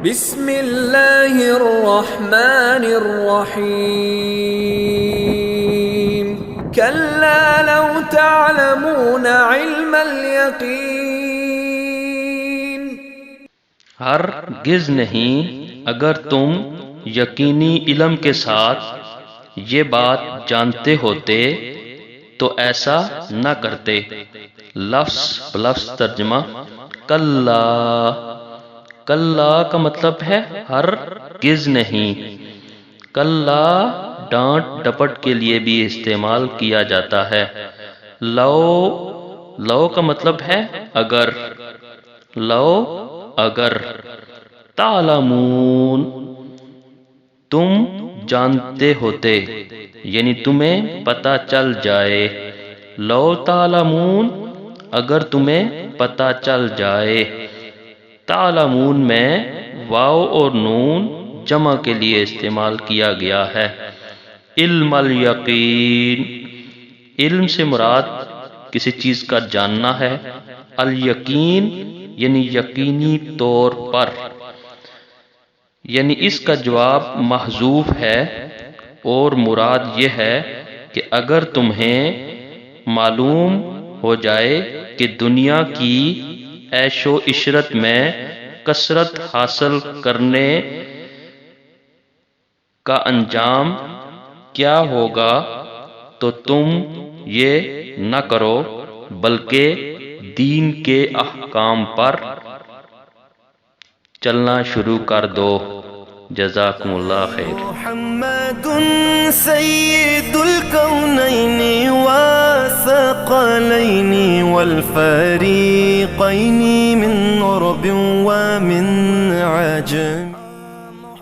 بسم اللہ الرحمن الرحیم کلا لو تعلمون علم الیقین ہرگز نہیں اگر تم یقینی علم کے ساتھ یہ بات جانتے ہوتے تو ایسا نہ کرتے۔ لفظ بلفظ ترجمہ کلا، کلا کا مطلب ہے ہرگز نہیں۔ کلا ڈانٹ ڈپٹ کے لیے بھی استعمال کیا جاتا ہے۔ لو کا مطلب ہے اگر، لو اگر۔ تعلمون تم جانتے ہوتے، یعنی تمہیں پتہ چل جائے۔ لو تعلمون اگر تمہیں پتہ چل جائے۔ تعلمون میں واو اور نون جمع کے لیے استعمال کیا گیا ہے۔ علم الیقین، علم سے مراد کسی چیز کا جاننا ہے۔ الیقین یعنی یقینی طور پر، یعنی اس کا جواب محذوف ہے اور مراد یہ ہے کہ اگر تمہیں معلوم ہو جائے کہ دنیا کی عیش و عشرت میں کثرت حاصل کرنے کا انجام کیا ہوگا تو تم یہ نہ کرو بلکہ دین کے احکام پر چلنا شروع کر دو۔ جزاکم اللہ خیر۔ محمد سید الکونین والثقلین والفریقین من عرب ومن عجم۔